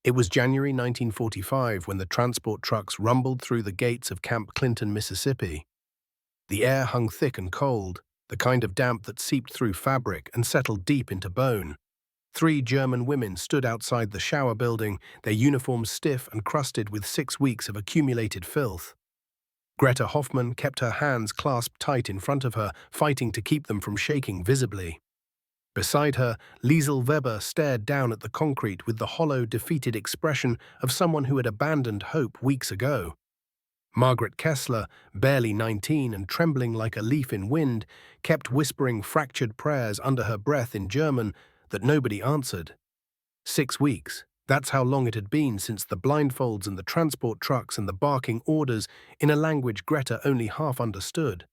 It was January 1945 when the transport trucks rumbled through the gates of Camp Clinton, Mississippi. The air hung thick and cold, the kind of damp that seeped through fabric and settled deep into bone. Three German women stood outside the shower building, their uniforms stiff and crusted with 6 weeks of accumulated filth. Greta Hoffmann kept her hands clasped tight in front of her, fighting to keep them from shaking visibly. Beside her, Liesel Weber stared down at the concrete with the hollow, defeated expression of someone who had abandoned hope weeks ago. Margaret Kessler, barely 19 and trembling like a leaf in wind, kept whispering fractured prayers under her breath in German that nobody answered. 6 weeks. That's how long it had been since the blindfolds and the transport trucks and the barking orders in a language Greta only half understood.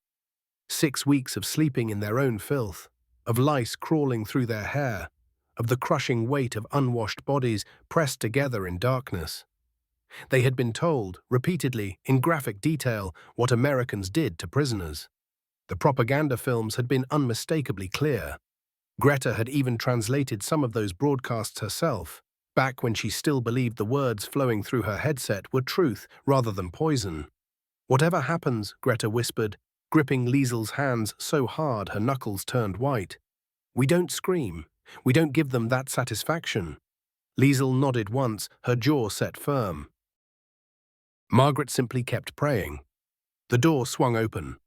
6 weeks of sleeping in their own filth, of lice crawling through their hair, of the crushing weight of unwashed bodies pressed together in darkness. They had been told, repeatedly, in graphic detail, what Americans did to prisoners. The propaganda films had been unmistakably clear. Greta had even translated some of those broadcasts herself, back when she still believed the words flowing through her headset were truth rather than poison. "Whatever happens," Greta whispered, gripping Liesel's hands so hard her knuckles turned white. "We don't scream. We don't give them that satisfaction." Liesel nodded once, her jaw set firm. Margaret simply kept praying. The door swung open.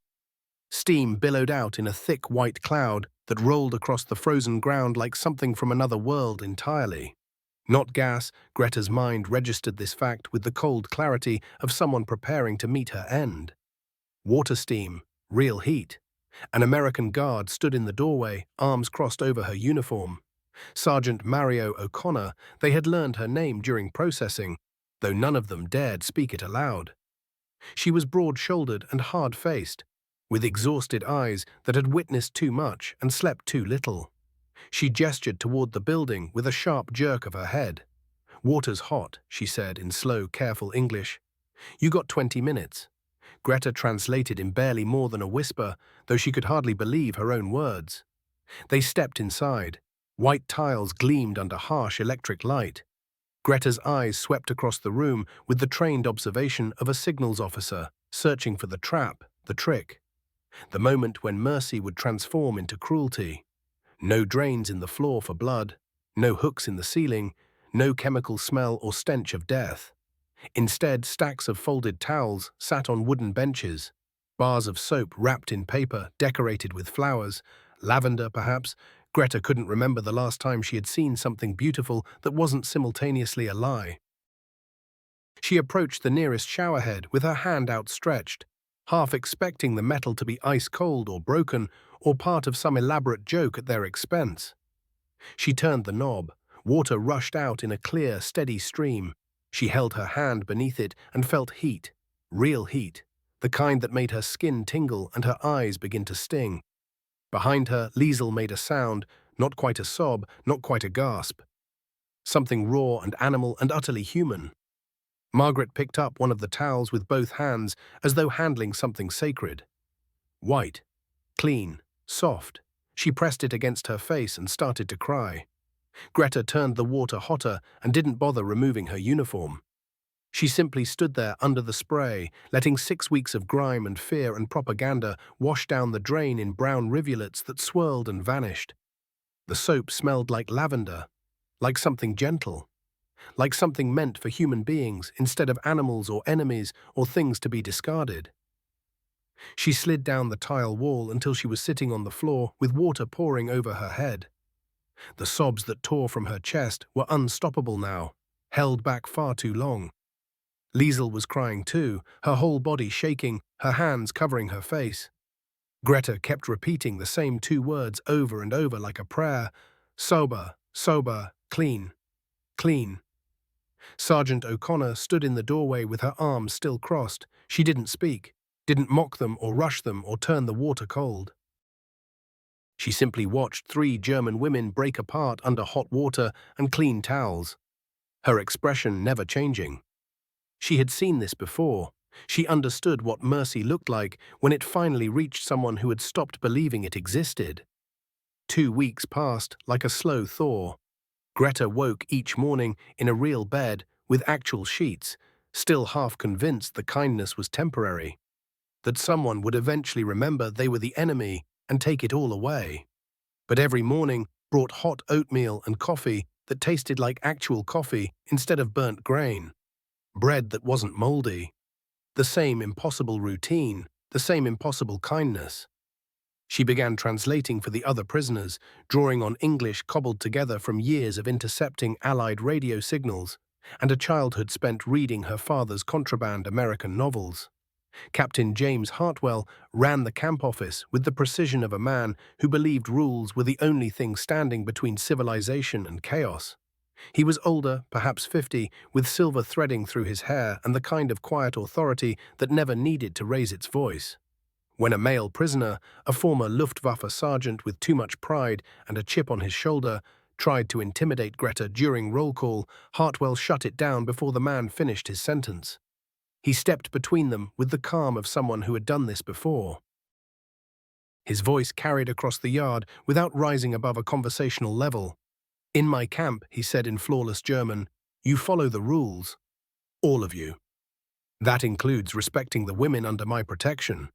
Steam billowed out in a thick white cloud that rolled across the frozen ground like something from another world entirely. Not gas, Greta's mind registered this fact with the cold clarity of someone preparing to meet her end. Water steam, real heat. An American guard stood in the doorway, arms crossed over her uniform. Sergeant Mario O'Connor, they had learned her name during processing, though none of them dared speak it aloud. She was broad-shouldered and hard-faced, with exhausted eyes that had witnessed too much and slept too little. She gestured toward the building with a sharp jerk of her head. "Water's hot," she said in slow, careful English. "You got 20 minutes. Greta translated in barely more than a whisper, though she could hardly believe her own words. They stepped inside. White tiles gleamed under harsh electric light. Greta's eyes swept across the room with the trained observation of a signals officer, searching for the trap, the trick. The moment when mercy would transform into cruelty. No drains in the floor for blood, no hooks in the ceiling, no chemical smell or stench of death. Instead, stacks of folded towels sat on wooden benches, bars of soap wrapped in paper, decorated with flowers, lavender perhaps. Greta couldn't remember the last time she had seen something beautiful that wasn't simultaneously a lie. She approached the nearest showerhead with her hand outstretched, half expecting the metal to be ice-cold or broken, or part of some elaborate joke at their expense. She turned the knob. Water rushed out in a clear, steady stream. She held her hand beneath it and felt heat, real heat, the kind that made her skin tingle and her eyes begin to sting. Behind her, Liesel made a sound, not quite a sob, not quite a gasp. Something raw and animal and utterly human. Margaret picked up one of the towels with both hands, as though handling something sacred. White, clean, soft. She pressed it against her face and started to cry. Greta turned the water hotter and didn't bother removing her uniform. She simply stood there under the spray, letting 6 weeks of grime and fear and propaganda wash down the drain in brown rivulets that swirled and vanished. The soap smelled like lavender, like something gentle, like something meant for human beings instead of animals or enemies or things to be discarded. She slid down the tile wall until she was sitting on the floor with water pouring over her head. The sobs that tore from her chest were unstoppable now, held back far too long. Liesel was crying too, her whole body shaking, her hands covering her face. Greta kept repeating the same 2 words over and over like a prayer: sober, sober, clean, clean. Sergeant O'Connor stood in the doorway with her arms still crossed. She didn't speak, didn't mock them or rush them or turn the water cold. She simply watched 3 German women break apart under hot water and clean towels, her expression never changing. She had seen this before. She understood what mercy looked like when it finally reached someone who had stopped believing it existed. 2 weeks passed like a slow thaw. Greta woke each morning in a real bed with actual sheets, still half convinced the kindness was temporary, that someone would eventually remember they were the enemy and take it all away. But every morning brought hot oatmeal and coffee that tasted like actual coffee instead of burnt grain, bread that wasn't moldy, the same impossible routine, the same impossible kindness. She began translating for the other prisoners, drawing on English cobbled together from years of intercepting Allied radio signals, and a childhood spent reading her father's contraband American novels. Captain James Hartwell ran the camp office with the precision of a man who believed rules were the only thing standing between civilization and chaos. He was older, perhaps 50, with silver threading through his hair and the kind of quiet authority that never needed to raise its voice. When a male prisoner, a former Luftwaffe sergeant with too much pride and a chip on his shoulder, tried to intimidate Greta during roll call, Hartwell shut it down before the man finished his sentence. He stepped between them with the calm of someone who had done this before. His voice carried across the yard without rising above a conversational level. "In my camp," he said in flawless German, "you follow the rules. All of you. That includes respecting the women under my protection."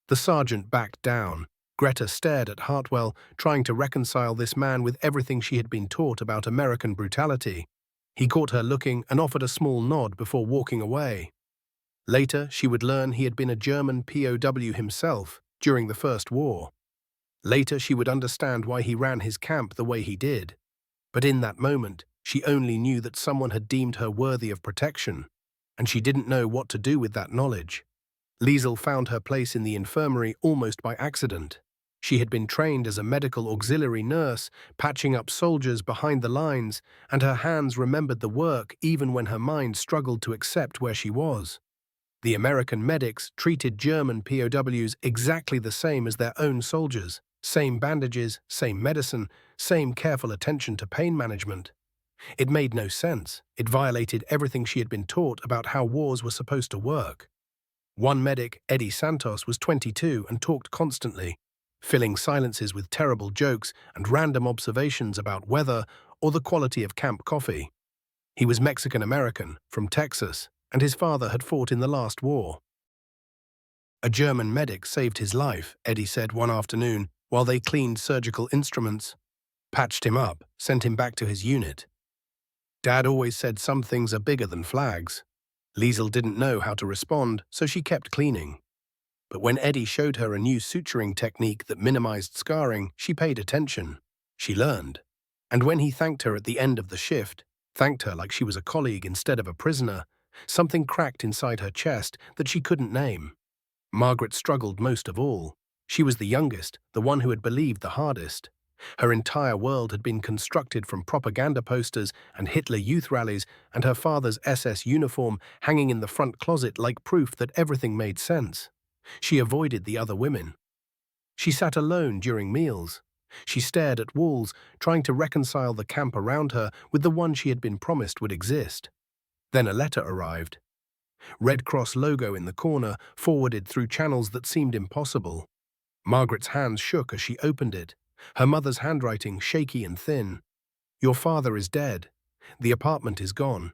The sergeant backed down. Greta stared at Hartwell, trying to reconcile this man with everything she had been taught about American brutality. He caught her looking and offered a small nod before walking away. Later, she would learn he had been a German POW himself during the First War. Later, she would understand why he ran his camp the way he did. But in that moment, she only knew that someone had deemed her worthy of protection, and she didn't know what to do with that knowledge. Liesel found her place in the infirmary almost by accident. She had been trained as a medical auxiliary nurse, patching up soldiers behind the lines, and her hands remembered the work even when her mind struggled to accept where she was. The American medics treated German POWs exactly the same as their own soldiers. Same bandages, same medicine, same careful attention to pain management. It made no sense. It violated everything she had been taught about how wars were supposed to work. One medic, Eddie Santos, was 22 and talked constantly, filling silences with terrible jokes and random observations about weather or the quality of camp coffee. He was Mexican-American, from Texas, and his father had fought in the last war. A German medic saved his life, Eddie said one afternoon, while they cleaned surgical instruments, patched him up, sent him back to his unit. Dad always said some things are bigger than flags. Liesel didn't know how to respond, so she kept cleaning. But when Eddie showed her a new suturing technique that minimized scarring, she paid attention. She learned. And when he thanked her at the end of the shift, thanked her like she was a colleague instead of a prisoner, something cracked inside her chest that she couldn't name. Margaret struggled most of all. She was the youngest, the one who had believed the hardest. Her entire world had been constructed from propaganda posters and Hitler youth rallies and her father's SS uniform hanging in the front closet like proof that everything made sense. She avoided the other women. She sat alone during meals. She stared at walls, trying to reconcile the camp around her with the one she had been promised would exist. Then a letter arrived. Red Cross logo in the corner, forwarded through channels that seemed impossible. Margaret's hands shook as she opened it, her mother's handwriting shaky and thin. "Your father is dead. The apartment is gone.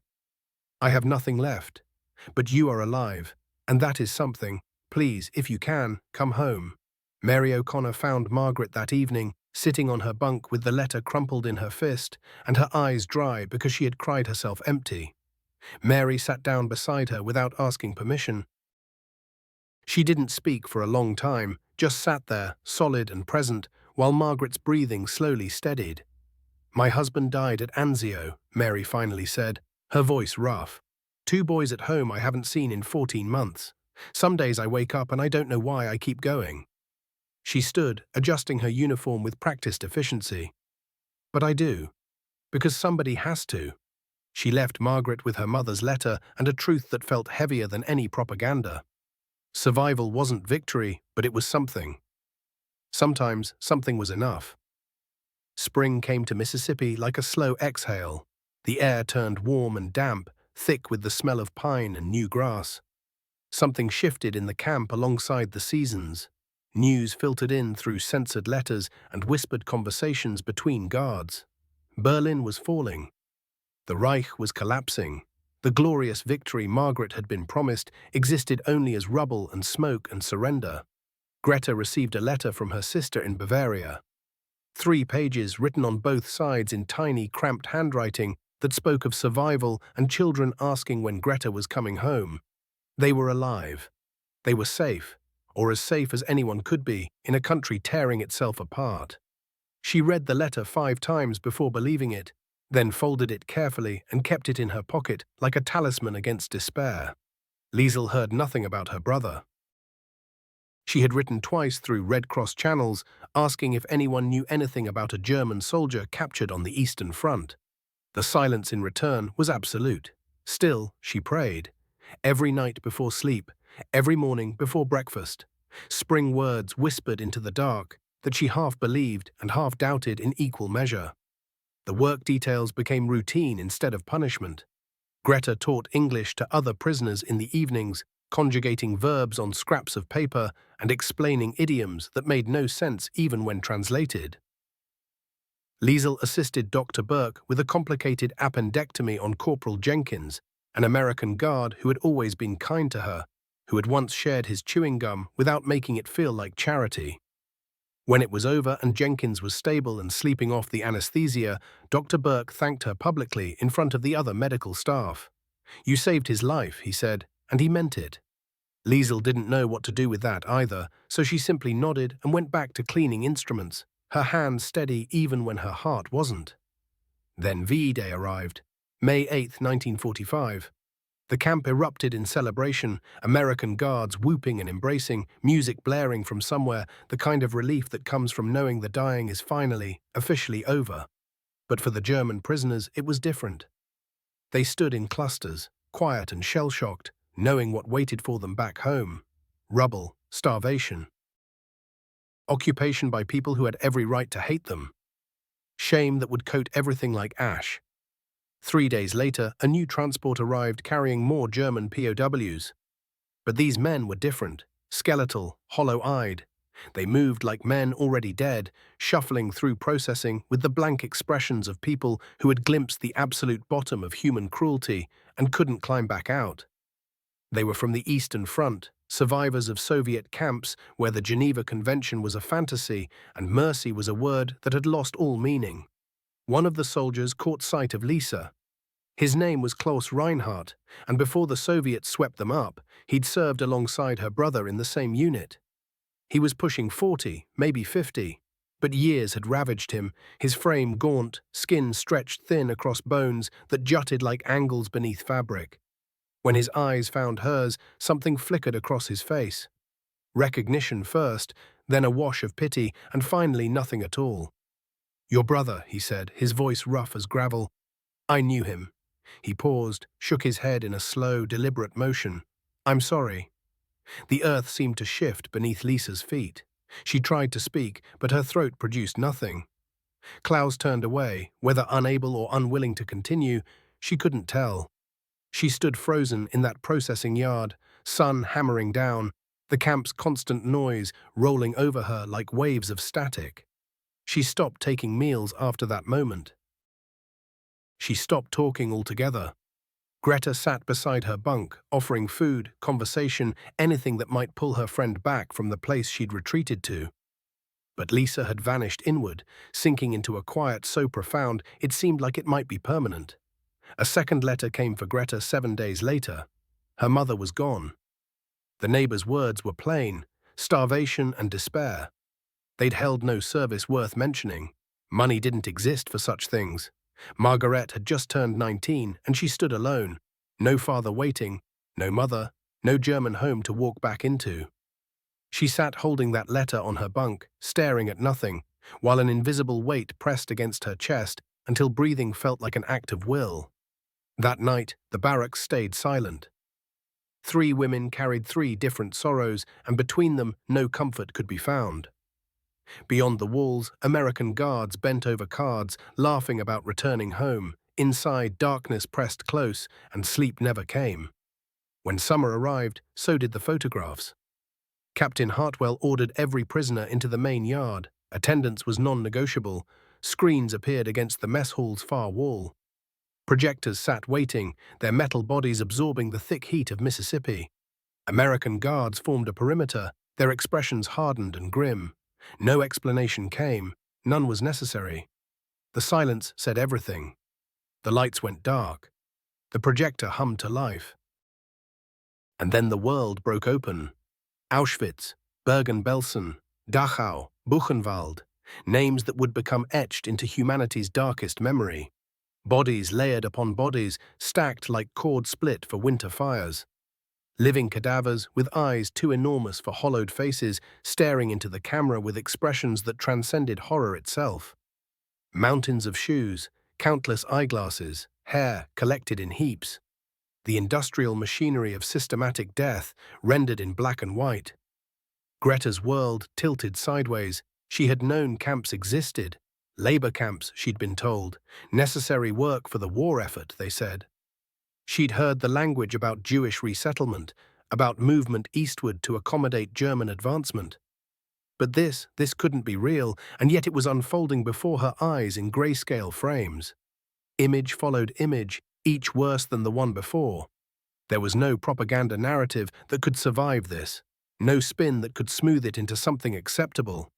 I have nothing left. But you are alive, and that is something. Please, if you can, come home." Mary O'Connor found Margaret that evening, sitting on her bunk with the letter crumpled in her fist and her eyes dry because she had cried herself empty. Mary sat down beside her without asking permission. She didn't speak for a long time, just sat there, solid and present, while Margaret's breathing slowly steadied. "My husband died at Anzio," Mary finally said, her voice rough. "2 boys at home I haven't seen in 14 months. Some days I wake up and I don't know why I keep going." She stood, adjusting her uniform with practiced efficiency. "But I do. Because somebody has to." She left Margaret with her mother's letter and a truth that felt heavier than any propaganda. Survival wasn't victory, but it was something. Sometimes something was enough. Spring came to Mississippi like a slow exhale. The air turned warm and damp, thick with the smell of pine and new grass. Something shifted in the camp alongside the seasons. News filtered in through censored letters and whispered conversations between guards. Berlin was falling. The Reich was collapsing. The glorious victory Margaret had been promised existed only as rubble and smoke and surrender. Greta received a letter from her sister in Bavaria. 3 pages written on both sides in tiny, cramped handwriting that spoke of survival and children asking when Greta was coming home. They were alive. They were safe, or as safe as anyone could be, in a country tearing itself apart. She read the letter 5 times before believing it, then folded it carefully and kept it in her pocket like a talisman against despair. Liesel heard nothing about her brother. She had written twice through Red Cross channels, asking if anyone knew anything about a German soldier captured on the Eastern Front. The silence in return was absolute. Still, she prayed. Every night before sleep, every morning before breakfast. Spring words whispered into the dark that she half believed and half doubted in equal measure. The work details became routine instead of punishment. Greta taught English to other prisoners in the evenings, conjugating verbs on scraps of paper and explaining idioms that made no sense even when translated. Liesel assisted Dr. Burke with a complicated appendectomy on Corporal Jenkins, an American guard who had always been kind to her, who had once shared his chewing gum without making it feel like charity. When it was over and Jenkins was stable and sleeping off the anesthesia, Dr. Burke thanked her publicly in front of the other medical staff. "You saved his life," he said, and he meant it. Liesel didn't know what to do with that either, so she simply nodded and went back to cleaning instruments, her hand steady even when her heart wasn't. Then V-Day arrived, May 8, 1945. The camp erupted in celebration, American guards whooping and embracing, music blaring from somewhere, the kind of relief that comes from knowing the dying is finally, officially over. But for the German prisoners, it was different. They stood in clusters, quiet and shell-shocked, knowing what waited for them back home. Rubble, starvation. Occupation by people who had every right to hate them. Shame that would coat everything like ash. 3 days later, a new transport arrived carrying more German POWs. But these men were different, skeletal, hollow-eyed. They moved like men already dead, shuffling through processing with the blank expressions of people who had glimpsed the absolute bottom of human cruelty and couldn't climb back out. They were from the Eastern Front, survivors of Soviet camps where the Geneva Convention was a fantasy and mercy was a word that had lost all meaning. One of the soldiers caught sight of Lisa. His name was Klaus Reinhardt, and before the Soviets swept them up, he'd served alongside her brother in the same unit. He was pushing 40, maybe 50, but years had ravaged him, his frame gaunt, skin stretched thin across bones that jutted like angles beneath fabric. When his eyes found hers, something flickered across his face. Recognition first, then a wash of pity, and finally nothing at all. "Your brother," he said, his voice rough as gravel. "I knew him." He paused, shook his head in a slow, deliberate motion. "I'm sorry." The earth seemed to shift beneath Lisa's feet. She tried to speak, but her throat produced nothing. Klaus turned away, whether unable or unwilling to continue, she couldn't tell. She stood frozen in that processing yard, sun hammering down, the camp's constant noise rolling over her like waves of static. She stopped taking meals after that moment. She stopped talking altogether. Greta sat beside her bunk, offering food, conversation, anything that might pull her friend back from the place she'd retreated to. But Lisa had vanished inward, sinking into a quiet so profound it seemed like it might be permanent. A second letter came for Greta 7 days later. Her mother was gone. The neighbor's words were plain: starvation and despair. They'd held no service worth mentioning. Money didn't exist for such things. Margaret had just turned 19, and she stood alone. No father waiting, no mother, no German home to walk back into. She sat holding that letter on her bunk, staring at nothing, while an invisible weight pressed against her chest until breathing felt like an act of will. That night, the barracks stayed silent. 3 women carried 3 different sorrows, and between them no comfort could be found. Beyond the walls, American guards bent over cards, laughing about returning home. Inside, darkness pressed close, and sleep never came. When summer arrived, so did the photographs. Captain Hartwell ordered every prisoner into the main yard. Attendance was non-negotiable. Screens appeared against the mess hall's far wall. Projectors sat waiting, their metal bodies absorbing the thick heat of Mississippi. American guards formed a perimeter, their expressions hardened and grim. No explanation came, none was necessary. The silence said everything. The lights went dark. The projector hummed to life. And then the world broke open. Auschwitz, Bergen-Belsen, Dachau, Buchenwald, names that would become etched into humanity's darkest memory. Bodies layered upon bodies, stacked like cord split for winter fires. Living cadavers with eyes too enormous for hollowed faces, staring into the camera with expressions that transcended horror itself. Mountains of shoes, countless eyeglasses, hair collected in heaps. The industrial machinery of systematic death, rendered in black and white. Greta's world tilted sideways. She had known camps existed. Labor camps, she'd been told. Necessary work for the war effort, they said. She'd heard the language about Jewish resettlement, about movement eastward to accommodate German advancement. But this couldn't be real, and yet it was unfolding before her eyes in grayscale frames. Image followed image, each worse than the one before. There was no propaganda narrative that could survive this, no spin that could smooth it into something acceptable.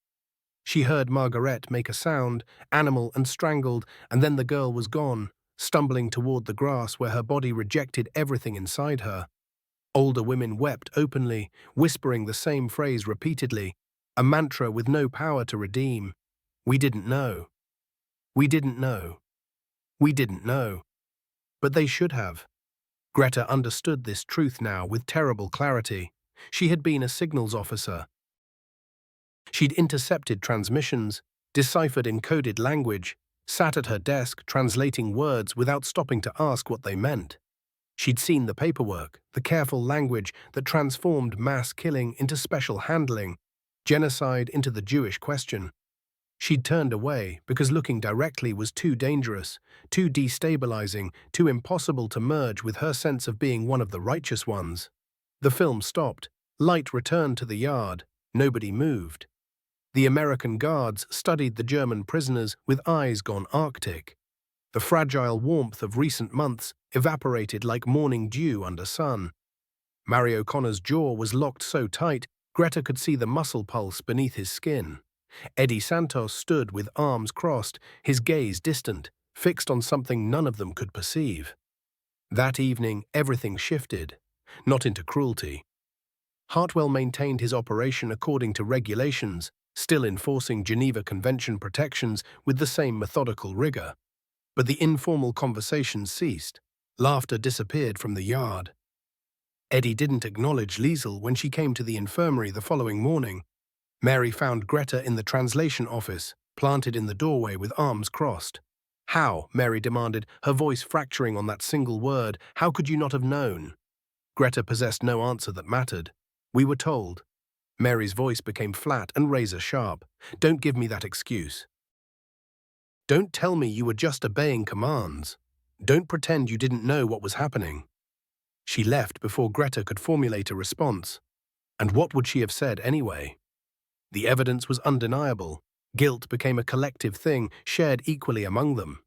She heard Margaret make a sound, animal and strangled, and then the girl was gone, stumbling toward the grass where her body rejected everything inside her. Older women wept openly, whispering the same phrase repeatedly, a mantra with no power to redeem. We didn't know. We didn't know. We didn't know. But they should have. Greta understood this truth now with terrible clarity. She had been a signals officer. She'd intercepted transmissions, deciphered encoded language, sat at her desk translating words without stopping to ask what they meant. She'd seen the paperwork, the careful language that transformed mass killing into special handling, genocide into the Jewish question. She'd turned away because looking directly was too dangerous, too destabilizing, too impossible to merge with her sense of being one of the righteous ones. The film stopped. Light returned to the yard. Nobody moved. The American guards studied the German prisoners with eyes gone arctic. The fragile warmth of recent months evaporated like morning dew under sun. Mary O'Connor's jaw was locked so tight, Greta could see the muscle pulse beneath his skin. Eddie Santos stood with arms crossed, his gaze distant, fixed on something none of them could perceive. That evening, everything shifted, not into cruelty. Hartwell maintained his operation according to regulations, still enforcing Geneva Convention protections with the same methodical rigor. But the informal conversations ceased. Laughter disappeared from the yard. Eddie didn't acknowledge Liesel when she came to the infirmary the following morning. Mary found Greta in the translation office, planted in the doorway with arms crossed. How? Mary demanded, her voice fracturing on that single word. How could you not have known? Greta possessed no answer that mattered. We were told. Mary's voice became flat and razor-sharp. Don't give me that excuse. Don't tell me you were just obeying commands. Don't pretend you didn't know what was happening. She left before Greta could formulate a response. And what would she have said anyway? The evidence was undeniable. Guilt became a collective thing, shared equally among them.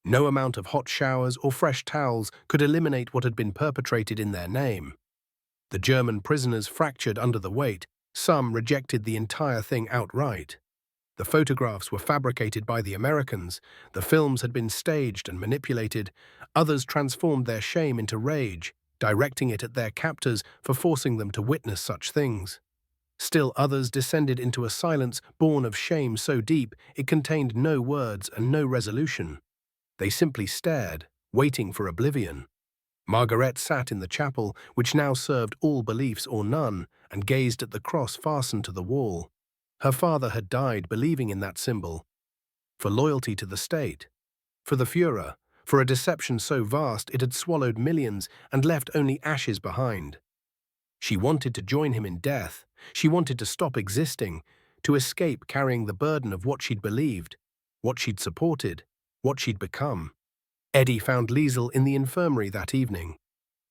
No amount of hot showers or fresh towels could eliminate what had been perpetrated in their name. The German prisoners fractured under the weight. Some rejected the entire thing outright. The photographs were fabricated by the Americans. The films had been staged and manipulated. Others transformed their shame into rage, directing it at their captors for forcing them to witness such things. Still others descended into a silence born of shame so deep it contained no words and no resolution. They simply stared, waiting for oblivion. Margaret sat in the chapel, which now served all beliefs or none, and gazed at the cross fastened to the wall. Her father had died believing in that symbol. For loyalty to the state. For the Führer. For a deception so vast it had swallowed millions and left only ashes behind. She wanted to join him in death. She wanted to stop existing, to escape carrying the burden of what she'd believed, what she'd supported, what she'd become. Eddie found Liesel in the infirmary that evening.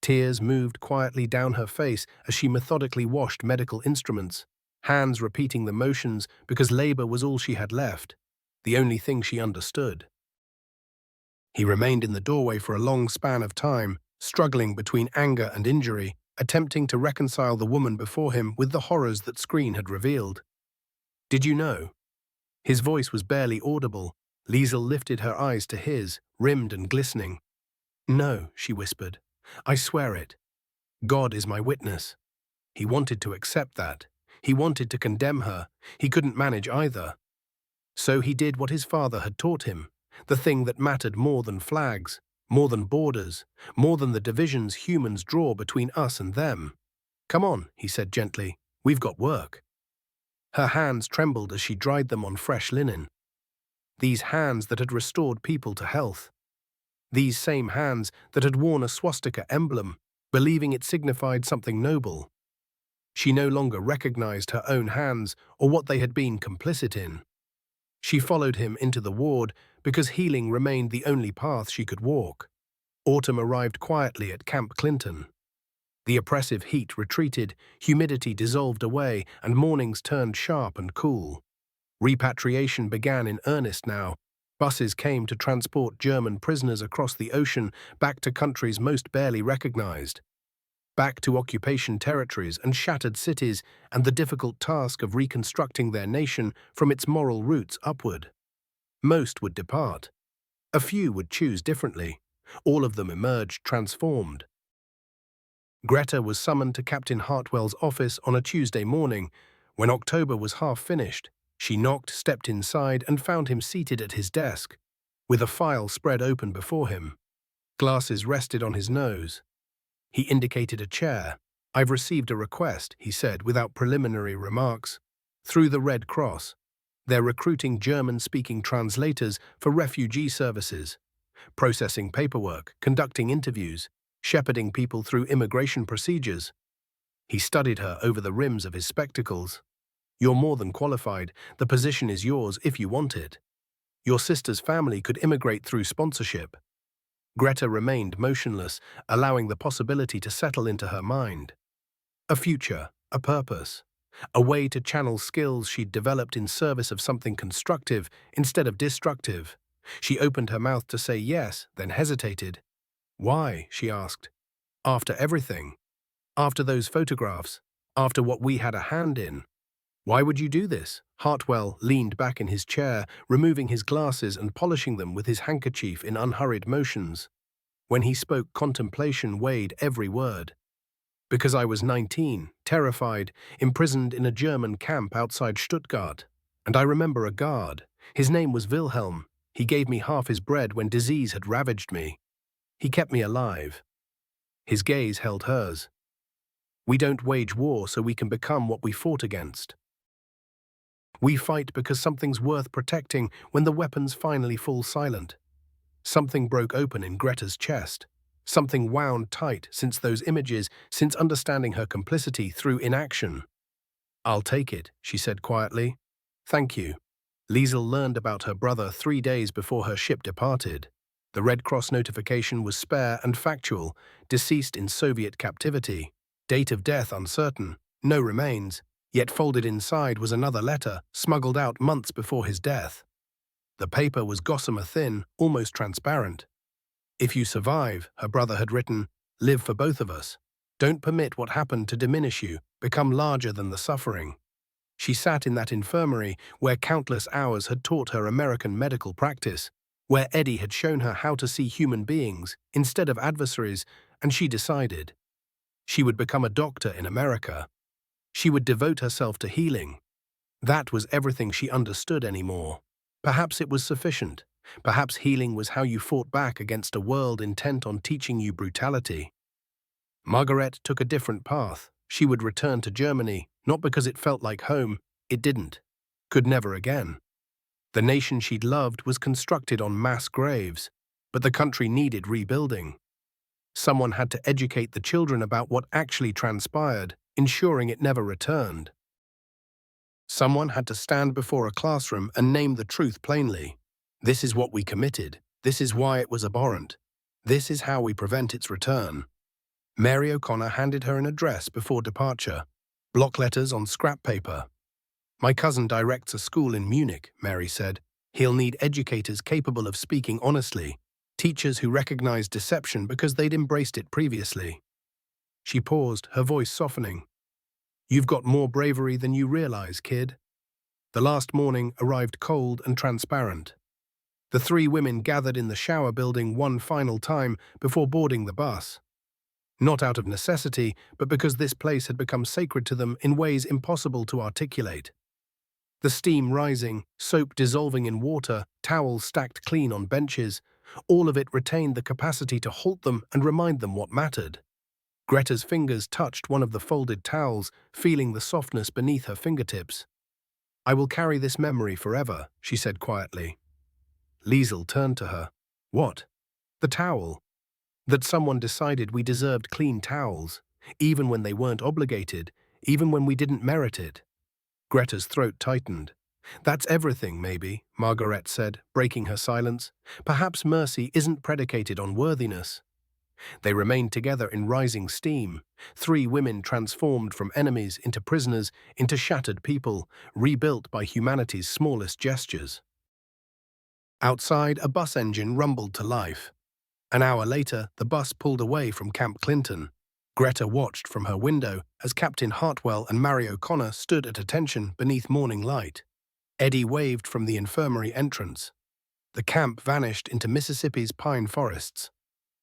Tears moved quietly down her face as she methodically washed medical instruments, hands repeating the motions because labor was all she had left. the only thing she understood. He remained in the doorway for a long span of time, struggling between anger and injury, attempting to reconcile the woman before him with the horrors that screen had revealed. "Did you know?" His voice was barely audible. Liesel lifted her eyes to his, rimmed and glistening. "No," she whispered. "I swear it. God is my witness." He wanted to accept that. He wanted to condemn her. He couldn't manage either. So he did what his father had taught him, the thing that mattered more than flags, more than borders, more than the divisions humans draw between us and them. "Come on," he said gently. "We've got work." Her hands trembled as she dried them on fresh linen. These hands that had restored people to health. These same hands that had worn a swastika emblem, believing it signified something noble. She no longer recognized her own hands or what they had been complicit in. She followed him into the ward because healing remained the only path she could walk. Autumn arrived quietly at Camp Clinton. The oppressive heat retreated, humidity dissolved away, and mornings turned sharp and cool. Repatriation began in earnest now. Buses came to transport German prisoners across the ocean back to countries most barely recognized. Back to occupation territories and shattered cities and the difficult task of reconstructing their nation from its moral roots upward. Most would depart. A few would choose differently. All of them emerged transformed. Greta was summoned to Captain Hartwell's office on a Tuesday morning. When October was half finished, she knocked, stepped inside, and found him seated at his desk, with a file spread open before him. Glasses rested on his nose. He indicated a chair. "I've received a request," he said without preliminary remarks. "Through the Red Cross. They're recruiting German-speaking translators for refugee services, processing paperwork, conducting interviews, shepherding people through immigration procedures." He studied her over the rims of his spectacles. "You're more than qualified. The position is yours if you want it. Your sister's family could immigrate through sponsorship." Greta remained motionless, allowing the possibility to settle into her mind. A future, a purpose, a way to channel skills she'd developed in service of something constructive instead of destructive. She opened her mouth to say yes, then hesitated. "Why?" she asked. "After everything. After those photographs. After what we had a hand in. Why would you do this?" Hartwell leaned back in his chair, removing his glasses and polishing them with his handkerchief in unhurried motions. When he spoke, contemplation weighed every word. "Because I was 19, terrified, imprisoned in a German camp outside Stuttgart. And I remember a guard. His name was Wilhelm. He gave me half his bread when disease had ravaged me. He kept me alive." His gaze held hers. "We don't wage war so we can become what we fought against. We fight because something's worth protecting when the weapons finally fall silent." Something broke open in Greta's chest. Something wound tight since those images, since understanding her complicity through inaction. "I'll take it," she said quietly. "Thank you." Liesel learned about her brother 3 days before her ship departed. The Red Cross notification was spare and factual, deceased in Soviet captivity. Date of death uncertain, no remains, yet folded inside was another letter, smuggled out months before his death. The paper was gossamer thin, almost transparent. "If you survive," her brother had written, "live for both of us. Don't permit what happened to diminish you, become larger than the suffering." She sat in that infirmary where countless hours had taught her American medical practice, where Eddie had shown her how to see human beings instead of adversaries, and she decided. She would become a doctor in America. She would devote herself to healing. That was everything she understood anymore. Perhaps it was sufficient. Perhaps healing was how you fought back against a world intent on teaching you brutality. Margaret took a different path. She would return to Germany, not because it felt like home. It didn't. Could never again. The nation she'd loved was constructed on mass graves, but the country needed rebuilding. Someone had to educate the children about what actually transpired, ensuring it never returned. Someone had to stand before a classroom and name the truth plainly. This is what we committed. This is why it was abhorrent. This is how we prevent its return. Mary O'Connor handed her an address before departure, block letters on scrap paper. "My cousin directs a school in Munich," Mary said. He'll need educators capable of speaking honestly, teachers who recognize deception because they'd embraced it previously. She paused, her voice softening. You've got more bravery than you realize, kid. The last morning arrived cold and transparent. The three women gathered in the shower building one final time before boarding the bus. Not out of necessity, but because this place had become sacred to them in ways impossible to articulate. The steam rising, soap dissolving in water, towels stacked clean on benches, all of it retained the capacity to halt them and remind them what mattered. Greta's fingers touched one of the folded towels, feeling the softness beneath her fingertips. I will carry this memory forever, she said quietly. Liesel turned to her. What? The towel. That someone decided we deserved clean towels, even when they weren't obligated, even when we didn't merit it. Greta's throat tightened. That's everything, maybe, Margaret said, breaking her silence. Perhaps mercy isn't predicated on worthiness. They remained together in rising steam, three women transformed from enemies into prisoners, into shattered people, rebuilt by humanity's smallest gestures. Outside, a bus engine rumbled to life. An hour later, the bus pulled away from Camp Clinton. Greta watched from her window as Captain Hartwell and Mary O'Connor stood at attention beneath morning light. Eddie waved from the infirmary entrance. The camp vanished into Mississippi's pine forests.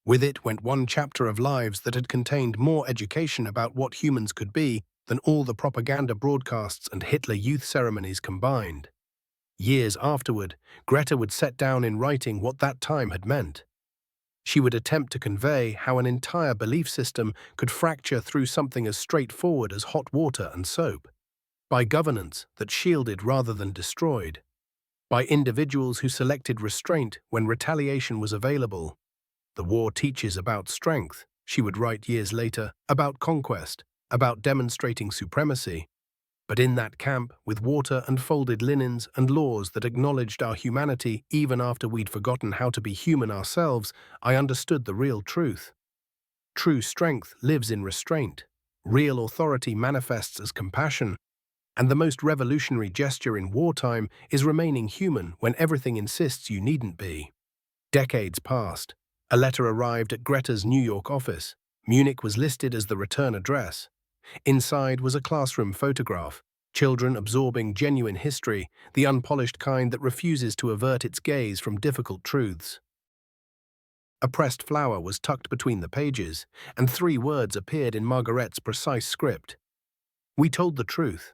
With it went one chapter of lives that had contained more education about what humans could be than all the propaganda broadcasts and Hitler Youth ceremonies combined. Years afterward, Greta would set down in writing what that time had meant. She would attempt to convey how an entire belief system could fracture through something as straightforward as hot water and soap, by governance that shielded rather than destroyed, by individuals who selected restraint when retaliation was available. The war teaches about strength, she would write years later, about conquest, about demonstrating supremacy. But in that camp, with water and folded linens and laws that acknowledged our humanity even after we'd forgotten how to be human ourselves, I understood the real truth. True strength lives in restraint. Real authority manifests as compassion. And the most revolutionary gesture in wartime is remaining human when everything insists you needn't be. Decades passed. A letter arrived at Greta's New York office. Munich was listed as the return address. Inside was a classroom photograph, children absorbing genuine history, the unpolished kind that refuses to avert its gaze from difficult truths. A pressed flower was tucked between the pages, and 3 words appeared in Margaret's precise script. We told the truth.